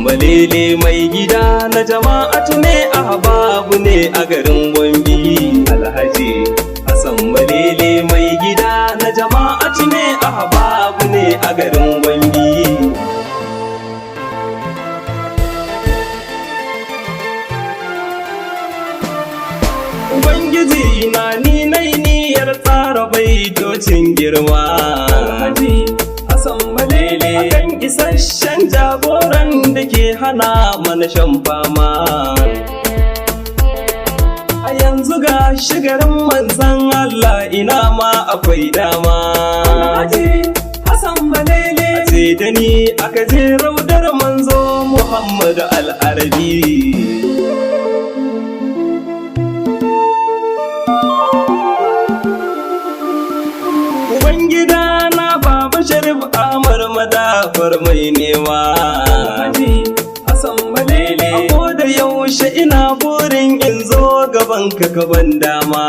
Balele mai gida na jama'atu ne ahbabu ne a garin Gombe. Alhaji Hassan Balele mai gida na jama'atu ne ahbabu ne a garin Gombe. Ubangiji na ni nai niyyar tsara baitocin girma. Alhaji Hassan Balele akan isasshen jagoran da ke hana mana shan fama. A yanzu ga shigarin manzan Allah ina ma akwai dama. Alhaji Hassan Balele ce da ni aka je raudar manzo Muhammad Al-Arabi. Ubangida na Baba Sharif Amar madafar mai nema. Alhaji Hassan Balele a koda yaushe ina burin in zo gaban ka gaban dama.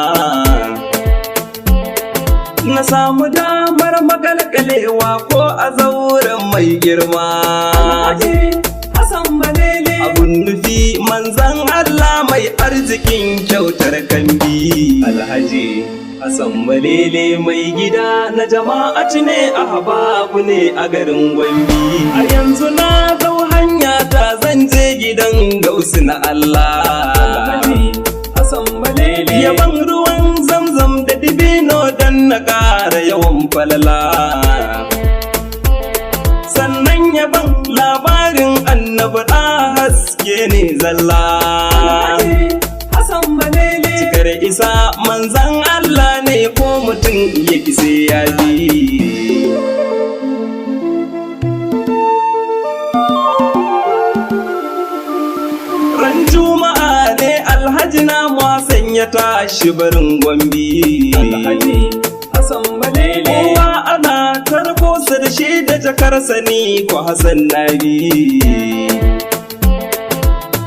Na samu damar magalkalewa ko a zauren mai girma. Alhaji Hassan Balele abun nufi manzan Allah mai arzikin kyautar kambi. Alhaji Hassan Balele mai gida na jama'atu ne ahbabu ne a garin Gombe. A yanzu na dau hanya ta zan je gidan Gausu na Allah. Alhaji Hassan Balele yaban ruwan Zamzam da dibino dan na ƙara yawan falala. Sannan yaban labarin annabi da haske ne zalla. Alhaji Hassan Balele cikar isa manzan Allah ne ko mutum ya kise ya bi. Ran Juma'a ne Alhaji na Hassan ya tashi barin Gombe. Alhaji Hassan Balele kowa ana tarbo sa da shi da jakarsa ni ko Hassan Nabi.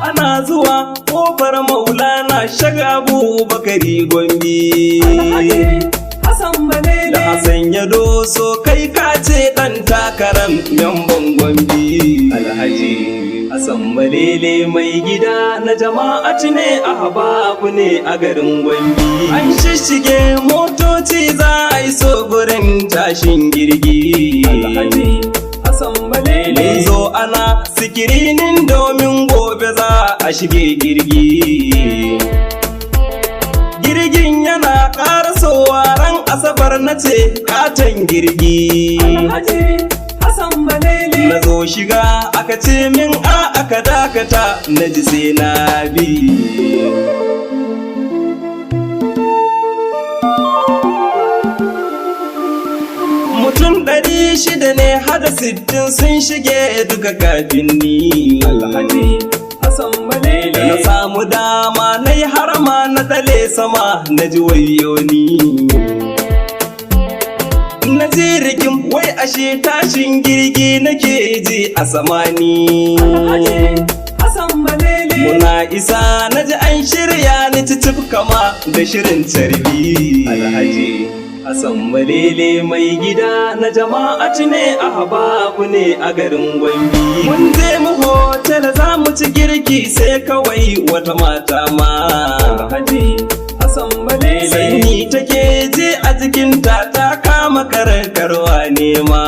Ana zuwa kofar Maulana Shagabu Bakari Gombe. Alhaji Hassan Balele da Hassan ya doso kai ka ce dan takaram yambon Gombe. Alhaji Hassan Balele mai gida na jama'atu ne ahbabu ne a garin Gombe. An shishige motoci za a yi so gurin tashin jirgi. Alhaji Hassan Balele mun zo ana sikirinin domin gobe za a shige jirgi. Jirgin yana ƙarasowa ran Asabar na ce katon jirgi. Alhaji Hassan Balele na zo shiga aka ce min aka dakata na ji sai na bi. Mutum 600 ne hada 60 sun shige duka kafin ni. Alhaji Hassan Balele na samu dama na yi harama na dale sama na ji wayoni. Na jirgin wai ashe tashin girgi nake ji a samani. Alhaji Hassan Balele muna isa na ji an shirya ni cicif kama da shirin carbi. Alhaji Hassan Balele mai gida na jama'atu ne ahbabu ne a garin Gombe. Mun je mu hotel za mu ci girki sai kawai wata mata ma. Alhaji Hassan Balele sanyi take je a jikinta ta kama karkarwa nema.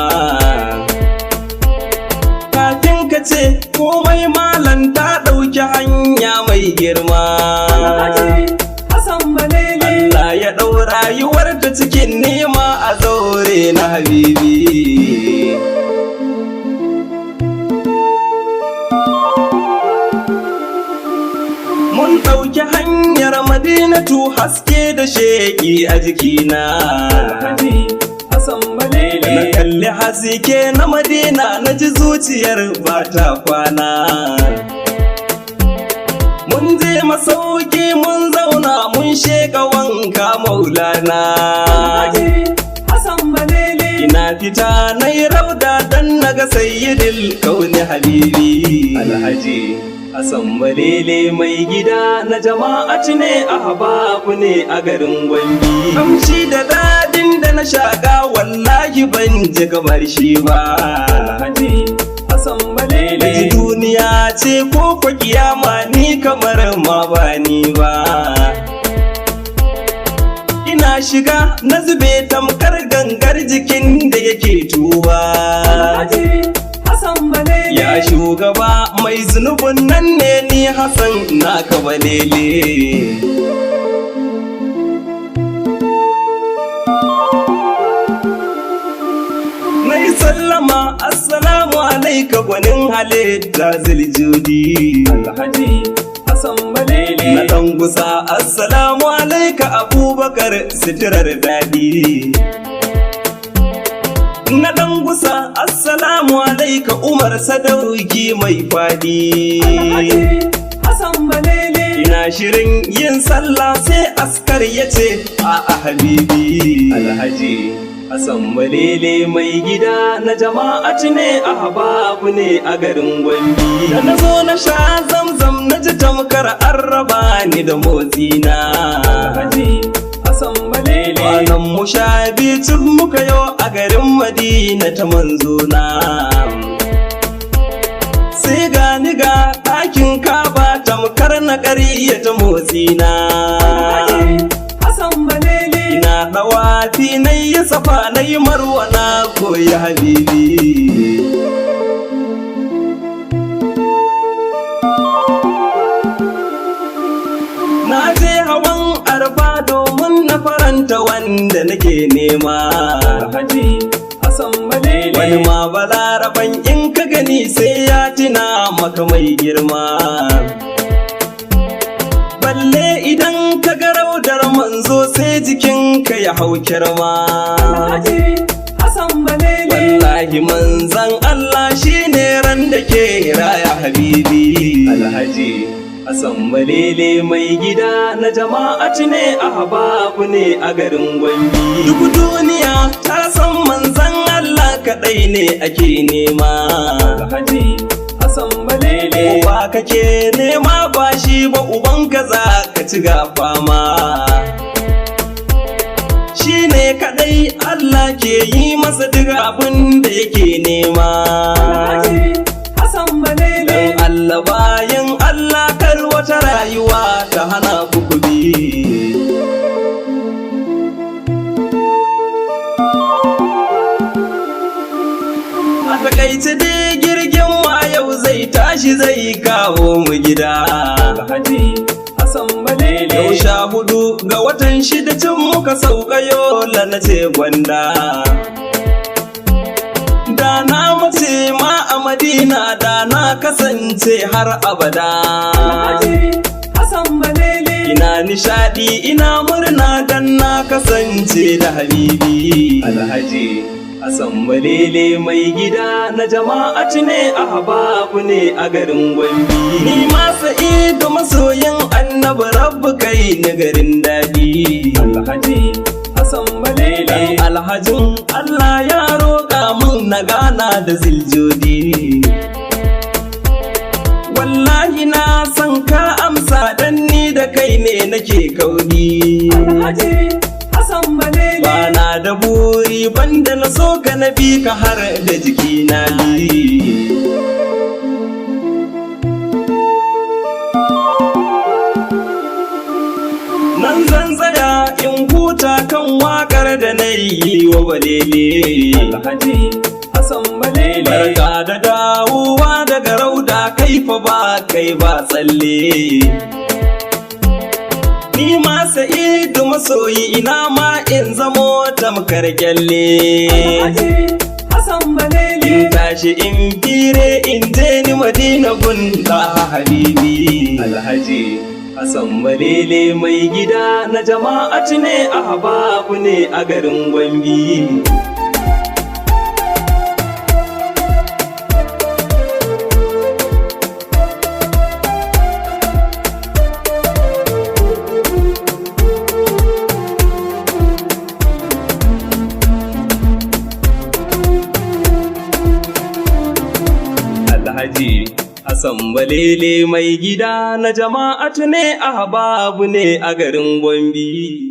Kafin ka ce komai malan ta ɗauki hanya mai girma. Alhaji Hassan Balele Allah ya ɗau rayuwar ta cikin nema a zaure na habibi. Mun ɗauki hanyar Madinatu haske da sheƙi a jikina. Alhaji Hassan Balele na kalli haske na Madina na ji zuciyar ba ta kwana. Mun je masauki mun zauna mun sheka wanka Maulana. Alhaji Hassan Balele ina fita na yi rauda dan naga sayyidil kauni habibi. Alhaji Hassan Balele mai gida na jama'atu ne ahbabu ne a garin Gombe. Kamshi da dadin da na shaka wallahi ban ji kamar shi ba. Alhaji Hassan Balele ji duniya ce ko kwa kiyama ni kamar ma ba ni ba. Ina shiga na zube tamkar gangar jikin da yake tuba. Ya shugaba mai zunubin nan ne ni Hassan naka balele. Mai sallama assalamu alaika gwanin halitta ziljudi. Alhaji Hassan balele. Na dan gusa assalamu alaika Abubakar sitirar dadi. Na dan gusa assalamu alaika Umar sadauki mai fadi. Hassan balele. Ina shirin yin sallah sai askar yace a habibi. Alhaji Hassan balele mai gida na jama'atu ne ahbabu ne a garin Gombe. Da na zo na sha zamzam na ji tamkar an raba ni da motsina. Alhaji Hassan balele. Kwanan mu sha biyu muka yau a garin Madina ta manzona. Sai gani ga ɗakin Kaba tamkar na ƙarya ta motsina. Hassan balele. Ina ɗawafi na yi safa na yi marwa na koyi habibi. Na je hawan arfa domin na faranta wanda nake nema. Alhaji Hassan balele. Wani ma balaraban in ka gani sai ya tina maka mai girma. Balle idan ka ga raudar manzo sai jikinka ya hau kirma. Alhaji Hassan balele. Wallahi manzan Allah shine ran da ke raya habibi. Alhaji Hassan balele mai gida na jama'atu ne ahbabu ne a garin Gombe. Duk duniya ta san manzan Allah kaɗai ne ake nema. Alhaji Hassan balele. Uba kake nema ba shi ba ubanka za ka ci fama. Shi ne kaɗai Allah ke yi masa duk abin da yake nema. Hassan balele. Dan Allah bayan Allah kar wata rayuwa ta hana ku kubi. A takaice dai girgin wa yau zai tashi zai kawo mu gida. Alhaji Hassan balele. Yau 14 ga watan 6 cin muka sauka yola na ce gwanda. Da na mace ma a Madina da na kasance har abada. Hassan balele. Ina nishadi ina murna dan na kasance da habibi. Alhaji Hassan balele mai gida na jama'atu ne ahbabu ne a garin Gombe. Ni ma sa'idu masoyin annabi rabbu kai na garin dadi. Alhaji Hassan balele. Alhajin Allah ya roƙa mun na gana da ziljodi. Wallahi na san ka amsa dan ni da kai ne nake kauni. Alhaji Hassan balele. Bana da buri banda na so ka na bi ka har da jikina li. Nan zan tsaya in huta kan wakar da na yi wa balele. Alhaji Hassan balele. Barka da dawowa daga rauda kaifa ba kai ba tsalle. Ni ma sa'idu masoyi ina ma in zamo tamkar kyalle. Alhaji Hassan balele. In tashi in fire in je ni Madina gun da habibi. Alhaji Hassan balele mai gida na jama'atu ne ahbabu ne a garin Gombe. Alhaji Hassan balele mai gida na jama'atu ne ahbabu ne a garin Gombe.